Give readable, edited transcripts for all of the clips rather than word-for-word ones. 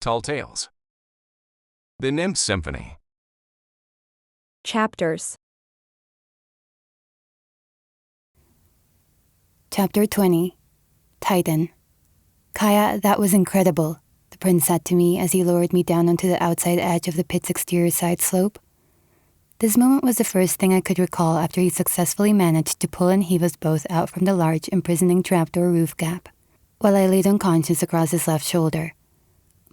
Tall Tales. The Nymph Symphony. Chapters. Chapter 20. Titan. "Kaya, that was incredible," the prince said to me as he lowered me down onto the outside edge of the pit's exterior side slope. This moment was the first thing I could recall after he successfully managed to pull and heave us both out from the large, imprisoning trapdoor roof gap, while I laid unconscious across his left shoulder.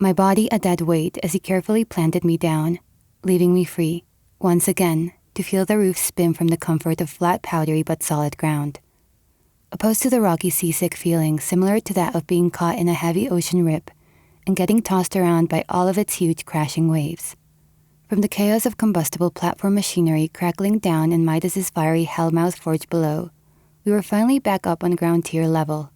My body a dead weight as he carefully planted me down, leaving me free, once again, to feel the roof spin from the comfort of flat, powdery but solid ground. Opposed to the rocky seasick feeling similar to that of being caught in a heavy ocean rip and getting tossed around by all of its huge crashing waves. From the chaos of combustible platform machinery crackling down in Midas's fiery hellmouth forge below, we were finally back up on ground tier level.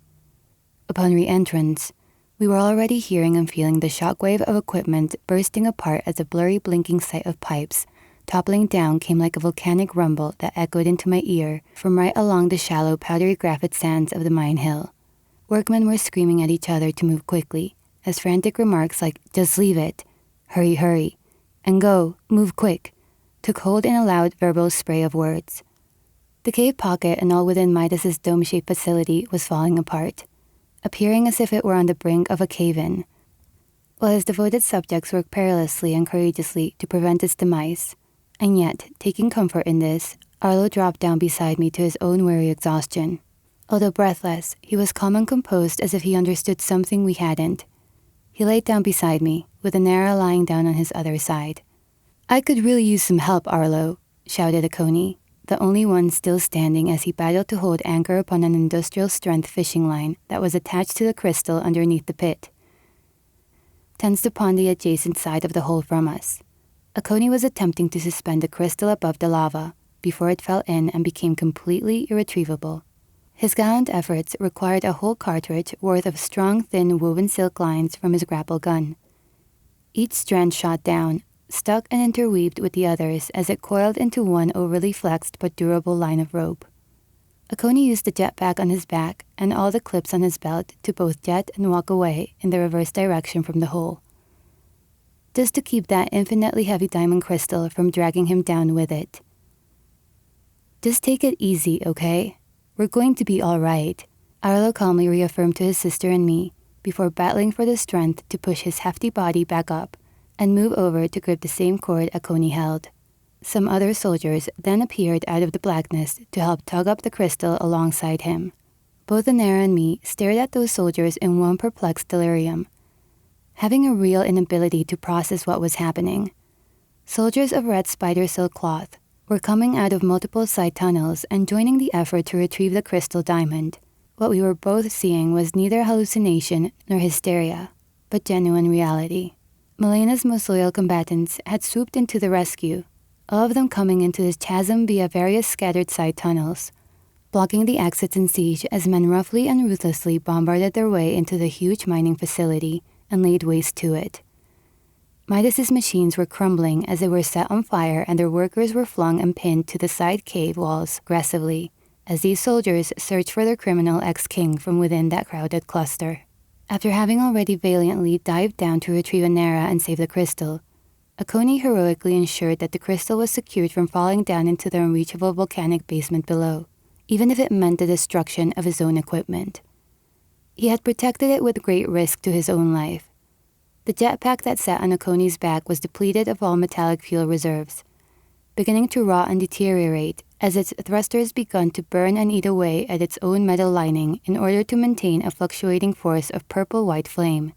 Upon re-entrance, we were already hearing and feeling the shockwave of equipment bursting apart as a blurry blinking sight of pipes toppling down came like a volcanic rumble that echoed into my ear from right along the shallow, powdery graphite sands of the mine hill. Workmen were screaming at each other to move quickly, as frantic remarks like, "Just leave it," "Hurry, hurry," and "Go, move quick," took hold in a loud verbal spray of words. The cave pocket and all within Midas's dome-shaped facility was falling apart, appearing as if it were on the brink of a cave-in, while his devoted subjects worked perilously and courageously to prevent its demise. And yet, taking comfort in this, Arlo dropped down beside me to his own weary exhaustion. Although breathless, he was calm and composed as if he understood something we hadn't. He laid down beside me, with Anera lying down on his other side. "I could really use some help, Arlo," shouted Akoni, the only one still standing as he battled to hold anchor upon an industrial-strength fishing line that was attached to the crystal underneath the pit, tensed upon the adjacent side of the hole from us. Akoni was attempting to suspend the crystal above the lava before it fell in and became completely irretrievable. His gallant efforts required a whole cartridge worth of strong, thin woven silk lines from his grapple gun. Each strand shot down, stuck and interweaved with the others as it coiled into one overly flexed but durable line of rope. Akoni used the jetpack on his back and all the clips on his belt to both jet and walk away in the reverse direction from the hole, just to keep that infinitely heavy diamond crystal from dragging him down with it. "Just take it easy, okay? We're going to be all right," Arlo calmly reaffirmed to his sister and me before battling for the strength to push his hefty body back up and move over to grip the same cord Akoni held. Some other soldiers then appeared out of the blackness to help tug up the crystal alongside him. Both Anera and me stared at those soldiers in one perplexed delirium, having a real inability to process what was happening. Soldiers of red spider silk cloth were coming out of multiple side tunnels and joining the effort to retrieve the crystal diamond. What we were both seeing was neither hallucination nor hysteria, but genuine reality. Melena's most loyal combatants had swooped into the rescue, all of them coming into this chasm via various scattered side tunnels, blocking the exits in siege as men roughly and ruthlessly bombarded their way into the huge mining facility and laid waste to it. Midas's machines were crumbling as they were set on fire and their workers were flung and pinned to the side cave walls aggressively as these soldiers searched for their criminal ex-king from within that crowded cluster. After having already valiantly dived down to retrieve Anera and save the crystal, Akoni heroically ensured that the crystal was secured from falling down into the unreachable volcanic basement below, even if it meant the destruction of his own equipment. He had protected it with great risk to his own life. The jetpack that sat on Akoni's back was depleted of all metallic fuel reserves, beginning to rot and deteriorate as its thrusters begun to burn and eat away at its own metal lining in order to maintain a fluctuating force of purple-white flame.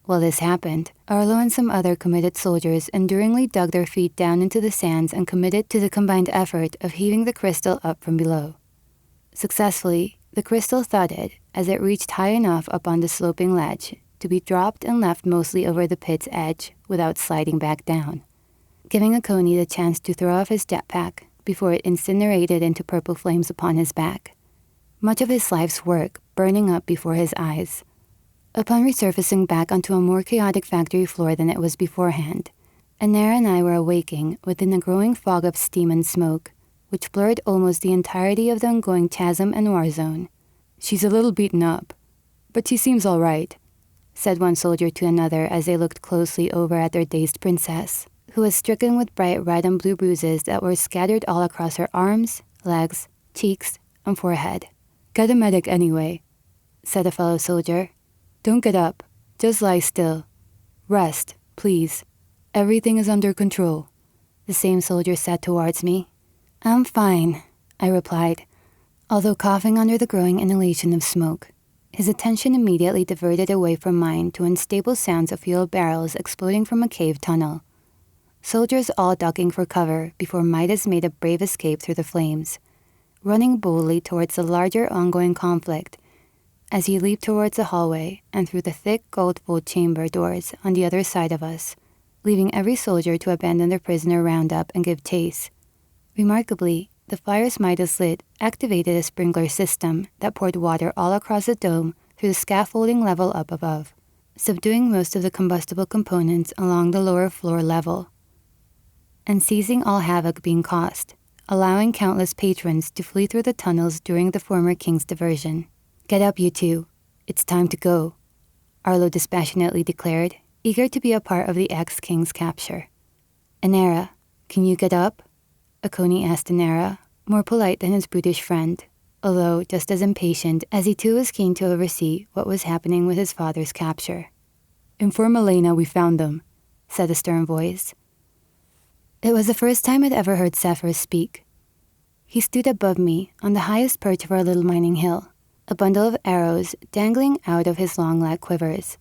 While this happened, Arlo and some other committed soldiers enduringly dug their feet down into the sands and committed to the combined effort of heaving the crystal up from below. Successfully, the crystal thudded as it reached high enough up on the sloping ledge to be dropped and left mostly over the pit's edge without sliding back down, giving Akoni the chance to throw off his jetpack before it incinerated into purple flames upon his back, much of his life's work burning up before his eyes. Upon resurfacing back onto a more chaotic factory floor than it was beforehand, Anera and I were awaking within a growing fog of steam and smoke, which blurred almost the entirety of the ongoing chasm and war zone. "She's a little beaten up, but she seems all right," said one soldier to another as they looked closely over at their dazed princess, who was stricken with bright red and blue bruises that were scattered all across her arms, legs, cheeks, and forehead. "Get a medic anyway," said a fellow soldier. "Don't get up. Just lie still. Rest, please. Everything is under control," the same soldier said towards me. "I'm fine," I replied, although coughing under the growing inhalation of smoke. His attention immediately diverted away from mine to unstable sounds of fuel barrels exploding from a cave tunnel. Soldiers all ducking for cover before Midas made a brave escape through the flames, running boldly towards the larger ongoing conflict as he leaped towards the hallway and through the thick gold-fold chamber doors on the other side of us, leaving every soldier to abandon their prisoner roundup and give chase. Remarkably, the fires Midas lit activated a sprinkler system that poured water all across the dome through the scaffolding level up above, subduing most of the combustible components along the lower floor level, and ceasing all havoc being caused, allowing countless patrons to flee through the tunnels during the former king's diversion. "Get up, you two. It's time to go," Arlo dispassionately declared, eager to be a part of the ex-king's capture. "Anera, can you get up?" Akoni asked Anera, more polite than his brutish friend, although just as impatient, as he too was keen to oversee what was happening with his father's capture. "Inform Elena we found them," said a stern voice. It was the first time I'd ever heard Sephir speak. He stood above me on the highest perch of our little mining hill, a bundle of arrows dangling out of his long leg quivers.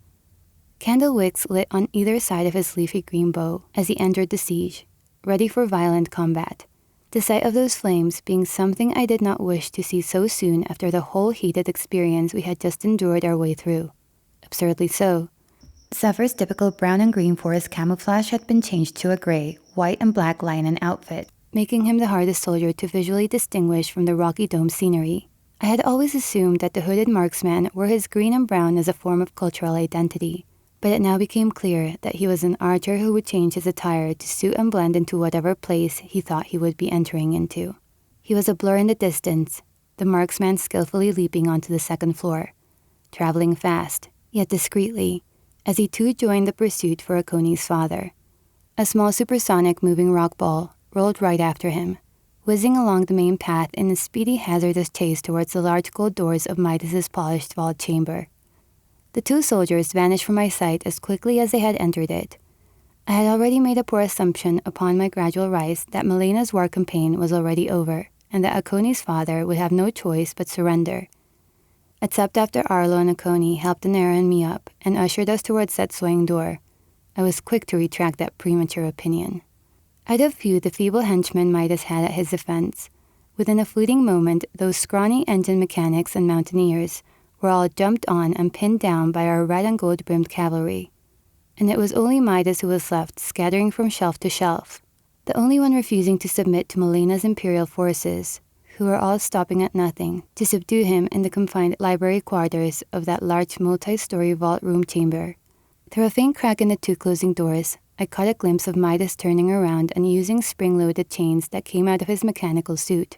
Candle wicks lit on either side of his leafy green bow as he entered the siege, ready for violent combat, the sight of those flames being something I did not wish to see so soon after the whole heated experience we had just endured our way through. Absurdly so. Zephyr's typical brown and green forest camouflage had been changed to a gray, white and black linen outfit, making him the hardest soldier to visually distinguish from the rocky dome scenery. I had always assumed that the hooded marksman wore his green and brown as a form of cultural identity, but it now became clear that he was an archer who would change his attire to suit and blend into whatever place he thought he would be entering into. He was a blur in the distance, the marksman skillfully leaping onto the second floor, traveling fast, yet discreetly, as he too joined the pursuit for Akoni's father. A small supersonic moving rock ball rolled right after him, whizzing along the main path in a speedy hazardous chase towards the large gold doors of Midas's polished vault chamber. The two soldiers vanished from my sight as quickly as they had entered it. I had already made a poor assumption upon my gradual rise that Melena's war campaign was already over, and that Akoni's father would have no choice but surrender. Except after Arlo and Akoni helped Anera and me up and ushered us towards that swaying door, I was quick to retract that premature opinion. I'd have viewed the feeble henchmen Midas had at his defense. Within a fleeting moment, those scrawny engine mechanics and mountaineers were all jumped on and pinned down by our red and gold-brimmed cavalry. And it was only Midas who was left scattering from shelf to shelf, the only one refusing to submit to Melena's imperial forces, who were all stopping at nothing to subdue him in the confined library quarters of that large multi-story vault room chamber. Through a faint crack in the two closing doors, I caught a glimpse of Midas turning around and using spring-loaded chains that came out of his mechanical suit.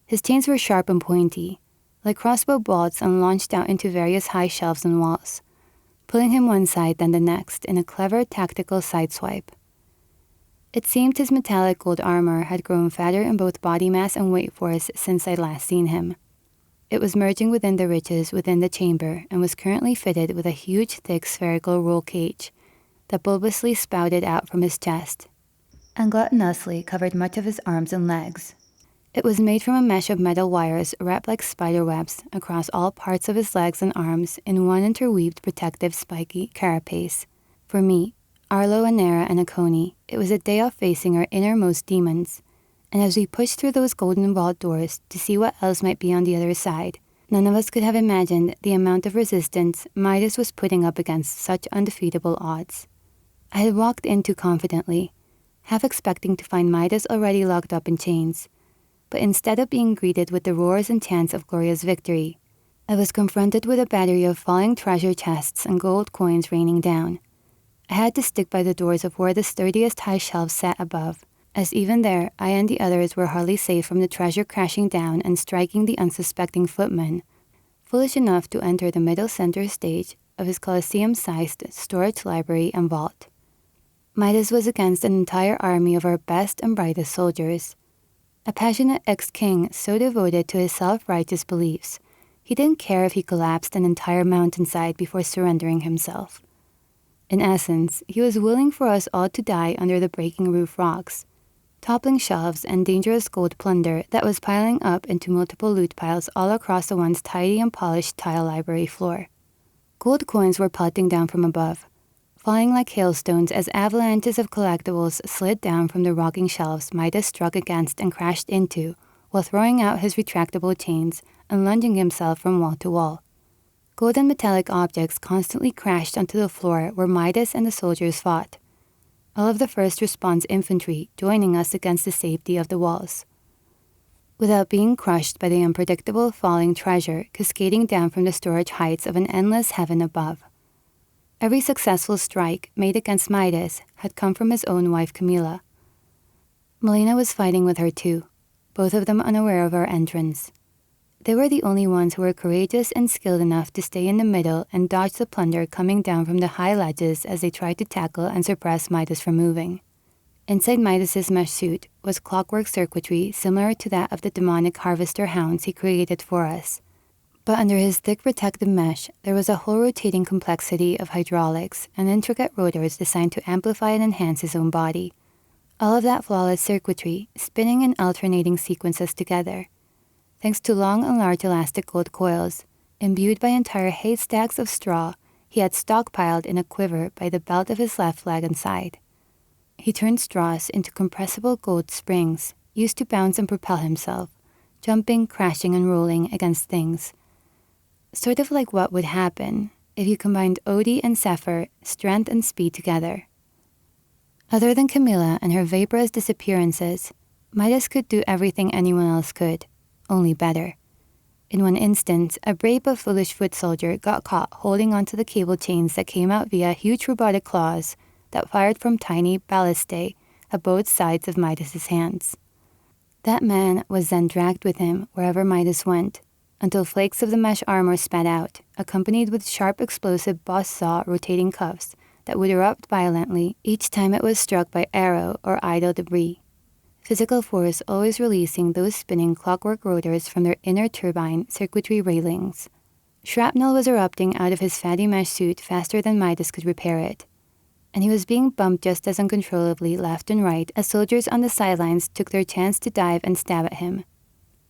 His chains were sharp and pointy, like crossbow bolts, and launched out into various high shelves and walls, pulling him one side then the next in a clever tactical sideswipe. It seemed his metallic gold armor had grown fatter in both body mass and weight force since I'd last seen him. It was merging within the riches within the chamber and was currently fitted with a huge, thick, spherical roll cage that bulbously spouted out from his chest and gluttonously covered much of his arms and legs. It was made from a mesh of metal wires wrapped like spider webs across all parts of his legs and arms in one interweaved protective spiky carapace. For me, Arlo, Anera, and Akoni, it was a day of facing our innermost demons, and as we pushed through those golden vault doors to see what else might be on the other side, none of us could have imagined the amount of resistance Midas was putting up against such undefeatable odds. I had walked in too confidently, half expecting to find Midas already locked up in chains, but instead of being greeted with the roars and chants of glorious victory, I was confronted with a battery of falling treasure chests and gold coins raining down. I had to stick by the doors of where the sturdiest high shelves sat above, as even there I and the others were hardly safe from the treasure crashing down and striking the unsuspecting footman, foolish enough to enter the middle center stage of his Colosseum-sized storage library and vault. Midas was against an entire army of our best and brightest soldiers. A passionate ex-king so devoted to his self-righteous beliefs, he didn't care if he collapsed an entire mountainside before surrendering himself. In essence, he was willing for us all to die under the breaking roof rocks, toppling shelves and dangerous gold plunder that was piling up into multiple loot piles all across the once tidy and polished tile library floor. Gold coins were pelting down from above, falling like hailstones as avalanches of collectibles slid down from the rocking shelves Midas struck against and crashed into while throwing out his retractable chains and lunging himself from wall to wall. Gold and metallic objects constantly crashed onto the floor where Midas and the soldiers fought, all of the first response infantry joining us against the safety of the walls, without being crushed by the unpredictable falling treasure cascading down from the storage heights of an endless heaven above. Every successful strike made against Midas had come from his own wife Camilla. Melina was fighting with her too, both of them unaware of our entrance. They were the only ones who were courageous and skilled enough to stay in the middle and dodge the plunder coming down from the high ledges as they tried to tackle and suppress Midas from moving. Inside Midas's mesh suit was clockwork circuitry similar to that of the demonic harvester hounds he created for us. But under his thick protective mesh, there was a whole rotating complexity of hydraulics and intricate rotors designed to amplify and enhance his own body. All of that flawless circuitry spinning in alternating sequences together, thanks to long and large elastic gold coils, imbued by entire haystacks of straw he had stockpiled in a quiver by the belt of his left leg and side. He turned straws into compressible gold springs, used to bounce and propel himself, jumping, crashing, and rolling against things. Sort of like what would happen if you combined Odie and Zephyr, strength and speed together. Other than Camilla and her vaporous disappearances, Midas could do everything anyone else could, only better. In one instance, a brave but foolish foot soldier got caught holding onto the cable chains that came out via huge robotic claws that fired from tiny ballistae at both sides of Midas's hands. That man was then dragged with him wherever Midas went, until flakes of the mesh armor spat out, accompanied with sharp explosive boss saw rotating cuffs that would erupt violently each time it was struck by arrow or idle debris. Physical force always releasing those spinning clockwork rotors from their inner turbine circuitry railings. Shrapnel was erupting out of his fatty mesh suit faster than Midas could repair it, and he was being bumped just as uncontrollably left and right as soldiers on the sidelines took their chance to dive and stab at him,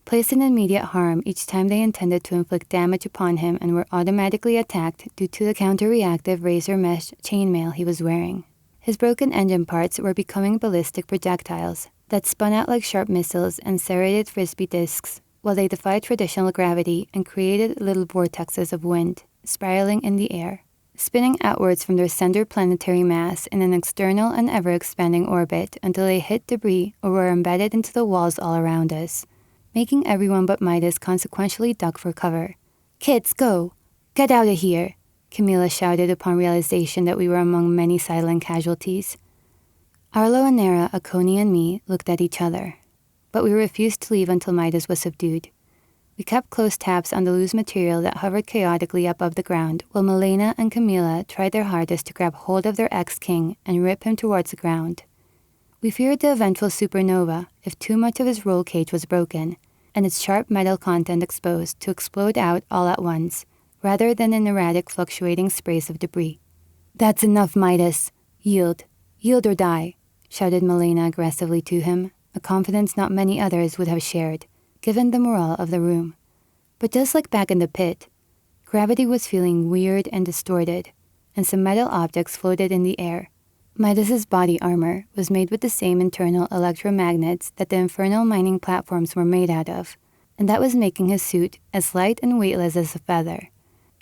placed in immediate harm each time they intended to inflict damage upon him and were automatically attacked due to the counter-reactive razor mesh chainmail he was wearing. His broken engine parts were becoming ballistic projectiles that spun out like sharp missiles and serrated frisbee discs while they defied traditional gravity and created little vortexes of wind, spiraling in the air, spinning outwards from their center planetary mass in an external and ever-expanding orbit until they hit debris or were embedded into the walls all around us, making everyone but Midas consequentially duck for cover. "Kids, go! Get out of here!" Camilla shouted upon realization that we were among many silent casualties. Arlo and Nera, Akoni, and me looked at each other, but we refused to leave until Midas was subdued. We kept close tabs on the loose material that hovered chaotically above the ground, while Melina and Camilla tried their hardest to grab hold of their ex-king and rip him towards the ground. We feared the eventual supernova if too much of his roll cage was broken, and its sharp metal content exposed to explode out all at once, rather than in erratic fluctuating sprays of debris. "That's enough, Midas. Yield. Yield or die," shouted Melina aggressively to him, a confidence not many others would have shared, given the morale of the room. But just like back in the pit, gravity was feeling weird and distorted, and some metal objects floated in the air. Midas's body armor was made with the same internal electromagnets that the infernal mining platforms were made out of, and that was making his suit as light and weightless as a feather,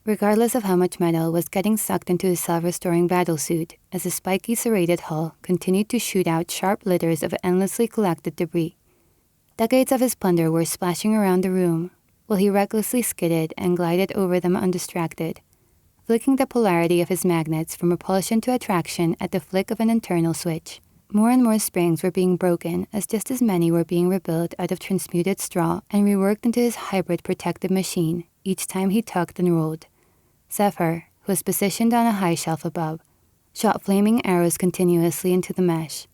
regardless of how much metal was getting sucked into his self-restoring battlesuit as the spiky serrated hull continued to shoot out sharp litters of endlessly collected debris. Decades of his plunder were splashing around the room, while he recklessly skidded and glided over them undistracted, flicking the polarity of his magnets from repulsion to attraction at the flick of an internal switch. More and more springs were being broken as just as many were being rebuilt out of transmuted straw and reworked into his hybrid protective machine each time he tugged and rolled. Zephyr, who was positioned on a high shelf above, shot flaming arrows continuously into the mesh,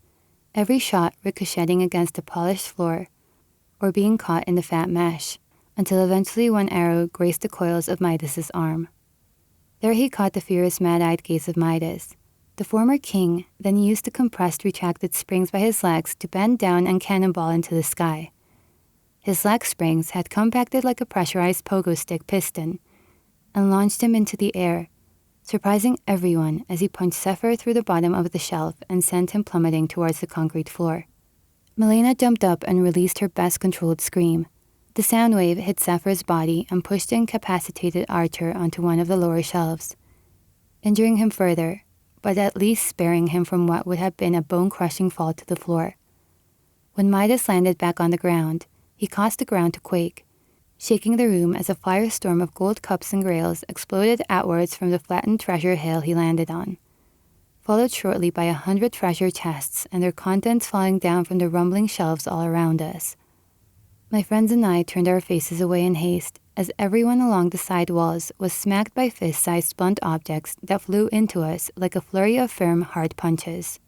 every shot ricocheting against the polished floor or being caught in the fat mesh, until eventually one arrow grazed the coils of Midas's arm. There he caught the furious mad-eyed gaze of Midas. The former king then used the compressed retracted springs by his legs to bend down and cannonball into the sky. His leg springs had compacted like a pressurized pogo stick piston and launched him into the air, surprising everyone as he punched Zephyr through the bottom of the shelf and sent him plummeting towards the concrete floor. Milena jumped up and released her best controlled scream. The sound wave hit Zephyr's body and pushed the incapacitated archer onto one of the lower shelves, injuring him further, but at least sparing him from what would have been a bone-crushing fall to the floor. When Midas landed back on the ground, he caused the ground to quake, shaking the room as a firestorm of gold cups and grails exploded outwards from the flattened treasure hail he landed on, followed shortly by 100 treasure chests and their contents falling down from the rumbling shelves all around us. My friends and I turned our faces away in haste as everyone along the side walls was smacked by fist-sized blunt objects that flew into us like a flurry of firm, hard punches.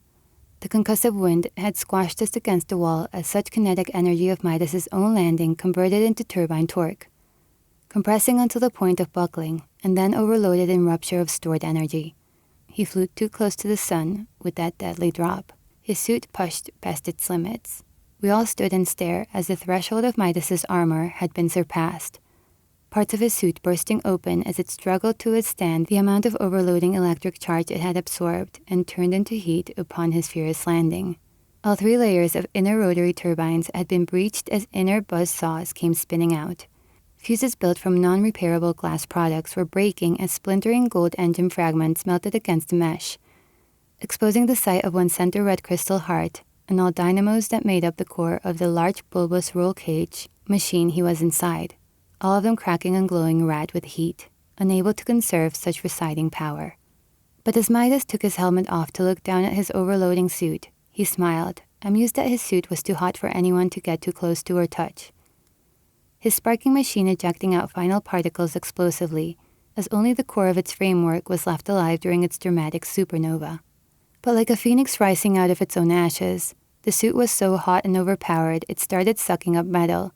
The concussive wind had squashed us against the wall as such kinetic energy of Midas's own landing converted into turbine torque, compressing until the point of buckling, and then overloaded in rupture of stored energy. He flew too close to the sun with that deadly drop. His suit pushed past its limits. We all stood and stared as the threshold of Midas's armor had been surpassed, parts of his suit bursting open as it struggled to withstand the amount of overloading electric charge it had absorbed and turned into heat upon his furious landing. All 3 layers of inner rotary turbines had been breached as inner buzz saws came spinning out. Fuses built from non-repairable glass products were breaking as splintering gold engine fragments melted against the mesh, exposing the site of one center red crystal heart and all dynamos that made up the core of the large bulbous roll cage machine he was inside, all of them cracking and glowing red with heat, unable to conserve such residing power. But as Midas took his helmet off to look down at his overloading suit, he smiled, amused that his suit was too hot for anyone to get too close to or touch. His sparking machine ejecting out final particles explosively, as only the core of its framework was left alive during its dramatic supernova. But like a phoenix rising out of its own ashes, the suit was so hot and overpowered it started sucking up metal,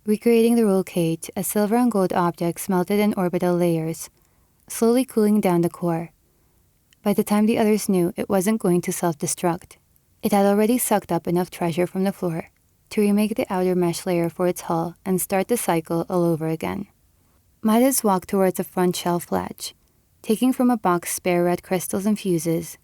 recreating the roll cage as silver and gold objects melted in orbital layers, slowly cooling down the core. By the time the others knew it wasn't going to self-destruct, it had already sucked up enough treasure from the floor to remake the outer mesh layer for its hull and start the cycle all over again. Midas walked towards a front shelf ledge, taking from a box spare red crystals and fuses,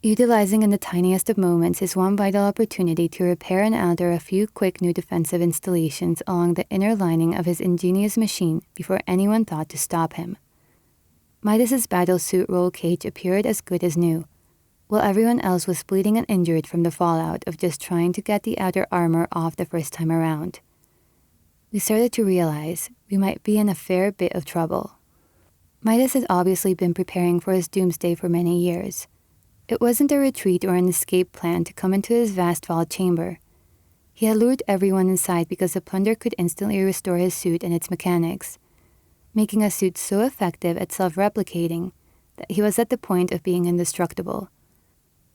utilizing in the tiniest of moments his one vital opportunity to repair and alter a few quick new defensive installations along the inner lining of his ingenious machine before anyone thought to stop him. Midas's battlesuit roll cage appeared as good as new, while everyone else was bleeding and injured from the fallout of just trying to get the outer armor off the first time around. We started to realize we might be in a fair bit of trouble. Midas had obviously been preparing for his doomsday for many years. It wasn't a retreat or an escape plan to come into his vast vault chamber. He had lured everyone inside because the plunder could instantly restore his suit and its mechanics, making a suit so effective at self-replicating that he was at the point of being indestructible.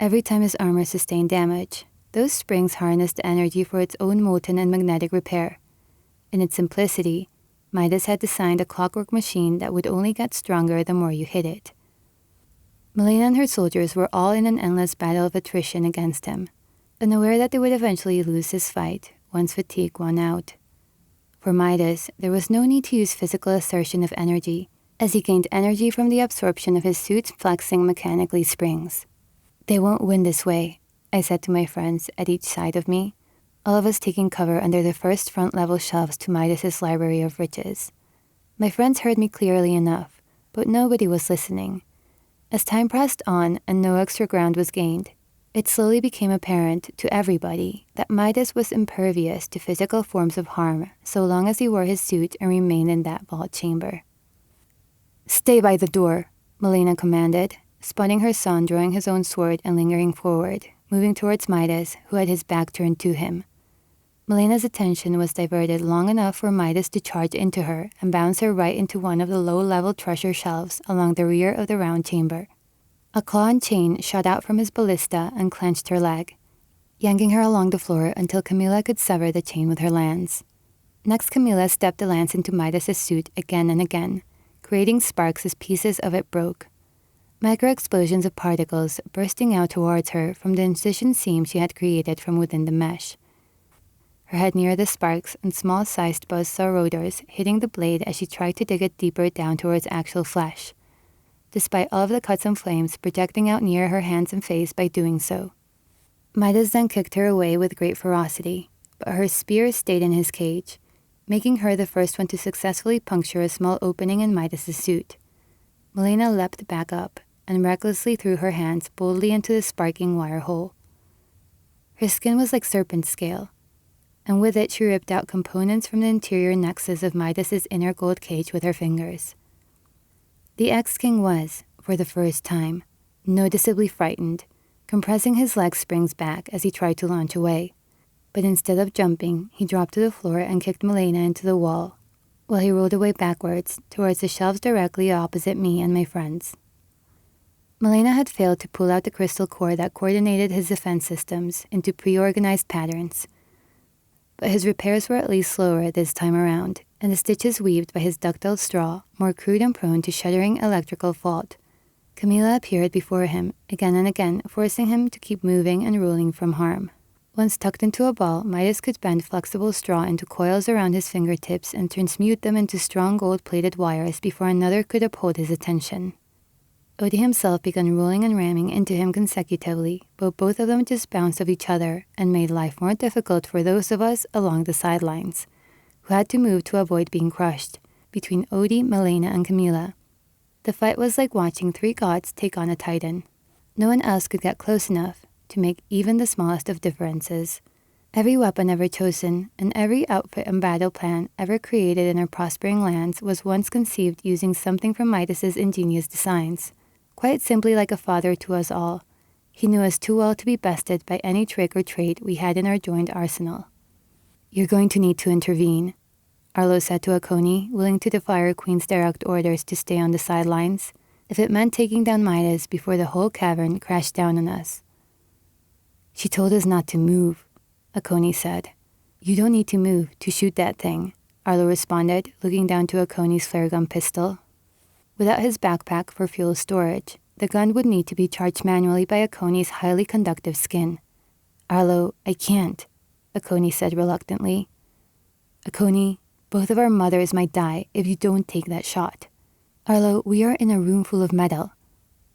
Every time his armor sustained damage, those springs harnessed the energy for its own molten and magnetic repair. In its simplicity, Midas had designed a clockwork machine that would only get stronger the more you hit it. Milena and her soldiers were all in an endless battle of attrition against him, unaware that they would eventually lose this fight once fatigue won out. For Midas, there was no need to use physical assertion of energy, as he gained energy from the absorption of his suit's flexing mechanically springs. "They won't win this way," I said to my friends at each side of me, all of us taking cover under the first front-level shelves to Midas's library of riches. My friends heard me clearly enough, but nobody was listening. As time pressed on and no extra ground was gained, it slowly became apparent to everybody that Midas was impervious to physical forms of harm so long as he wore his suit and remained in that vault chamber. "Stay by the door," Milena commanded, spotting her son drawing his own sword and lingering forward, moving towards Midas, who had his back turned to him. Melena's attention was diverted long enough for Midas to charge into her and bounce her right into one of the low-level treasure shelves along the rear of the round chamber. A claw and chain shot out from his ballista and clenched her leg, yanking her along the floor until Camilla could sever the chain with her lance. Next, Camilla stepped the lance into Midas's suit again and again, creating sparks as pieces of it broke. Micro-explosions of particles bursting out towards her from the incision seam she had created from within the mesh. Her head near the sparks and small-sized buzzsaw rotors hitting the blade as she tried to dig it deeper down towards actual flesh, despite all of the cuts and flames projecting out near her hands and face by doing so. Midas then kicked her away with great ferocity, but her spear stayed in his cage, making her the first one to successfully puncture a small opening in Midas's suit. Melena leapt back up and recklessly threw her hands boldly into the sparking wire hole. Her skin was like serpent scale, and with it she ripped out components from the interior nexus of Midas's inner gold cage with her fingers. The ex-king was, for the first time, noticeably frightened, compressing his leg springs back as he tried to launch away. But instead of jumping, he dropped to the floor and kicked Melena into the wall, while he rolled away backwards towards the shelves directly opposite me and my friends. Melena had failed to pull out the crystal core that coordinated his defense systems into pre-organized patterns, but his repairs were at least slower this time around, and the stitches weaved by his ductile straw more crude and prone to shuddering electrical fault. Camilla appeared before him again and again, forcing him to keep moving and ruling from harm. Once tucked into a ball, Midas could bend flexible straw into coils around his fingertips and transmute them into strong gold-plated wires before another could uphold his attention. Odie himself began rolling and ramming into him consecutively, but both of them just bounced off each other and made life more difficult for those of us along the sidelines, who had to move to avoid being crushed between Odie, Melena, and Camilla. The fight was like watching three gods take on a titan. No one else could get close enough to make even the smallest of differences. Every weapon ever chosen and every outfit and battle plan ever created in our prospering lands was once conceived using something from Midas's ingenious designs. Quite simply like a father to us all, he knew us too well to be bested by any trick or trait we had in our joined arsenal. "You're going to need to intervene," Arlo said to Akoni, willing to defy our queen's direct orders to stay on the sidelines, if it meant taking down Midas before the whole cavern crashed down on us. "She told us not to move," Akoni said. "You don't need to move to shoot that thing," Arlo responded, looking down to Akoni's flare gun pistol. Without his backpack for fuel storage, the gun would need to be charged manually by Akoni's highly conductive skin. "Arlo, I can't," Akoni said reluctantly. "Akoni, both of our mothers might die if you don't take that shot. Arlo, we are in a room full of metal.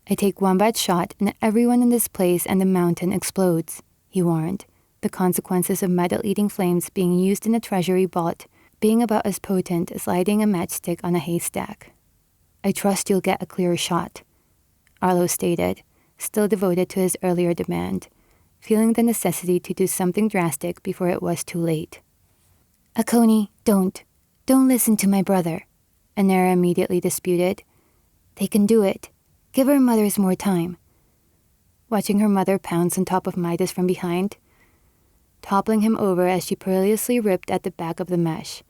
I take one bad shot and everyone in this place and the mountain explodes," he warned, the consequences of metal-eating flames being used in a treasury vault being about as potent as lighting a matchstick on a haystack. "I trust you'll get a clear shot," Arlo stated, still devoted to his earlier demand, feeling the necessity to do something drastic before it was too late. "Akoni, don't listen to my brother," Anera immediately disputed. "They can do it. Give our mothers more time." Watching her mother pounce on top of Midas from behind, toppling him over as she perilously ripped at the back of the mesh,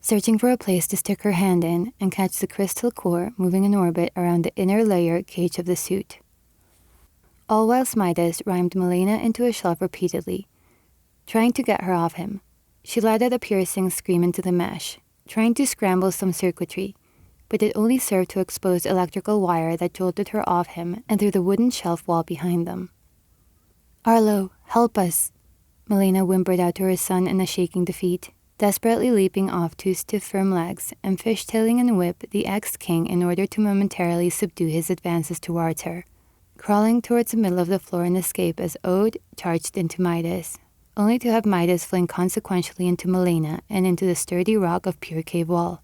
searching for a place to stick her hand in and catch the crystal core moving in orbit around the inner layer cage of the suit. All whilst Midas rhymed Melena into a shelf repeatedly, trying to get her off him. She let out a piercing scream into the mesh, trying to scramble some circuitry, but it only served to expose electrical wire that jolted her off him and through the wooden shelf wall behind them. "Arlo, help us," Melena whimpered out to her son in a shaking defeat, desperately leaping off two stiff firm legs and fishtailing and whip the ex-king in order to momentarily subdue his advances towards her, crawling towards the middle of the floor and escape as Ode charged into Midas, only to have Midas fling consequentially into Melena and into the sturdy rock of pure cave wall.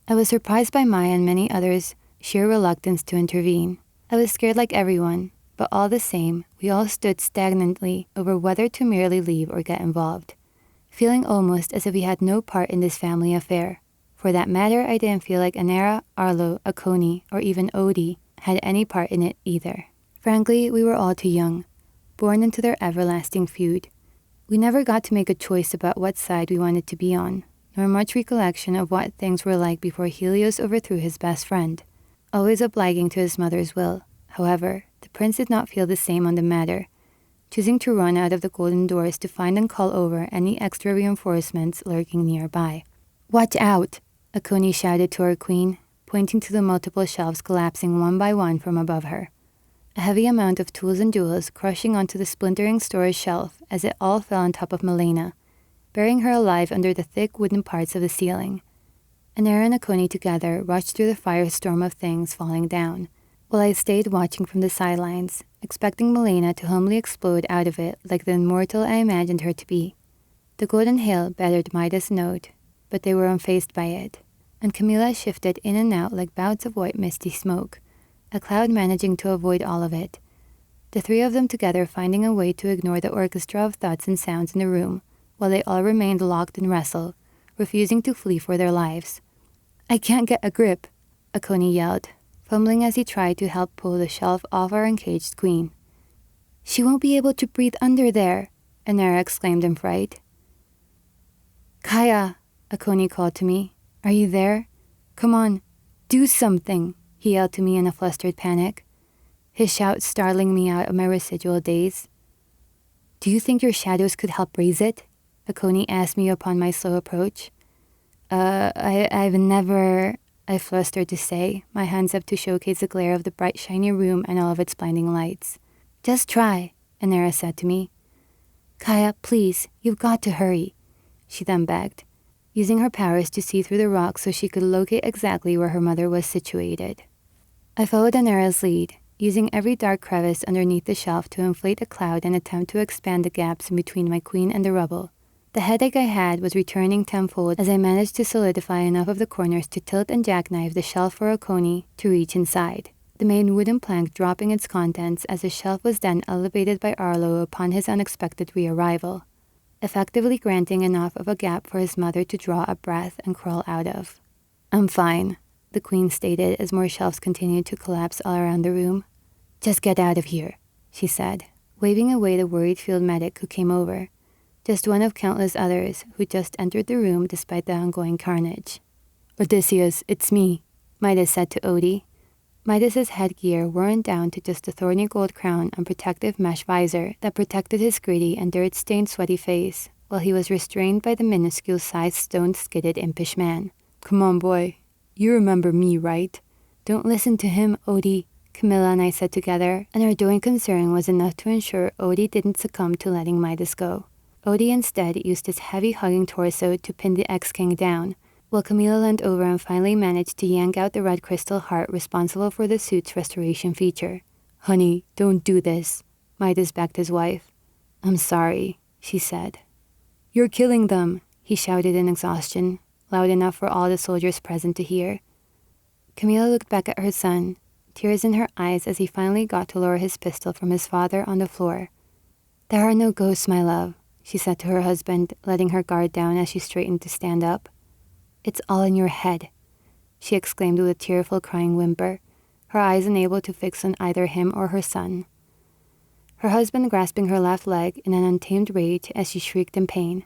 I was surprised by Maya and many others' sheer reluctance to intervene. I was scared like everyone, but all the same, we all stood stagnantly over whether to merely leave or get involved, feeling almost as if we had no part in this family affair. For that matter, I didn't feel like Anera, Arlo, Akoni, or even Odie had any part in it either. Frankly, we were all too young, born into their everlasting feud. We never got to make a choice about what side we wanted to be on, nor much recollection of what things were like before Helios overthrew his best friend. Always obliging to his mother's will, however, the prince did not feel the same on the matter, choosing to run out of the golden doors to find and call over any extra reinforcements lurking nearby. "Watch out!" Akoni shouted to our queen, pointing to the multiple shelves collapsing one by one from above her. A heavy amount of tools and jewels crushing onto the splintering storage shelf as it all fell on top of Milena, burying her alive under the thick wooden parts of the ceiling. Anera and Akoni together rushed through the firestorm of things falling down, while I stayed watching from the sidelines, expecting Milena to humbly explode out of it like the immortal I imagined her to be. The golden hail bettered Midas' note, but they were unfazed by it, and Camilla shifted in and out like bouts of white misty smoke, a cloud managing to avoid all of it, the three of them together finding a way to ignore the orchestra of thoughts and sounds in the room, while they all remained locked in wrestle, refusing to flee for their lives. "I can't get a grip," Akoni yelled, fumbling as he tried to help pull the shelf off our encaged queen. "She won't be able to breathe under there," Anera exclaimed in fright. "Kaya," Akoni called to me. "Are you there? Come on, do something," he yelled to me in a flustered panic, his shout startling me out of my residual daze. "Do you think your shadows could help raise it?" Akoni asked me upon my slow approach. I've never," I flustered to say, my hands up to showcase the glare of the bright shiny room and all of its blinding lights. "Just try," Anera said to me. "Kaya, please, you've got to hurry," she then begged, using her powers to see through the rocks so she could locate exactly where her mother was situated. I followed Anera's lead, using every dark crevice underneath the shelf to inflate a cloud and attempt to expand the gaps in between my queen and the rubble. The headache I had was returning tenfold as I managed to solidify enough of the corners to tilt and jackknife the shelf for Akoni to reach inside, the main wooden plank dropping its contents as the shelf was then elevated by Arlo upon his unexpected re-arrival, effectively granting enough of a gap for his mother to draw a breath and crawl out of. "I'm fine," the queen stated as more shelves continued to collapse all around the room. "Just get out of here," she said, waving away the worried field medic who came over, just one of countless others who just entered the room despite the ongoing carnage. "Odysseus, it's me," Midas said to Odie. Midas's headgear worn down to just a thorny gold crown and protective mesh visor that protected his gritty and dirt-stained sweaty face, while he was restrained by the minuscule-sized stone-skidded impish man. "Come on, boy. You remember me, right?" "Don't listen to him, Odie," Camilla and I said together, and our joint concern was enough to ensure Odie didn't succumb to letting Midas go. Odie instead used his heavy hugging torso to pin the ex-king down, while Camilla leaned over and finally managed to yank out the red crystal heart responsible for the suit's restoration feature. "Honey, don't do this," Midas begged his wife. "I'm sorry," she said. "You're killing them," he shouted in exhaustion, loud enough for all the soldiers present to hear. Camilla looked back at her son, tears in her eyes as he finally got to lower his pistol from his father on the floor. "There are no ghosts, my love," she said to her husband, letting her guard down as she straightened to stand up. "It's all in your head," she exclaimed with a tearful crying whimper, her eyes unable to fix on either him or her son. Her husband grasping her left leg in an untamed rage as she shrieked in pain,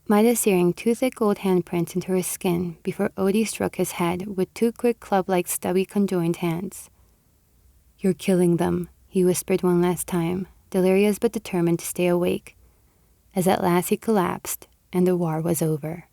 Midas searing two thick gold handprints into her skin before Odie struck his head with two quick club-like stubby conjoined hands. "You're killing them," he whispered one last time, delirious but determined to stay awake, as at last he collapsed and the war was over.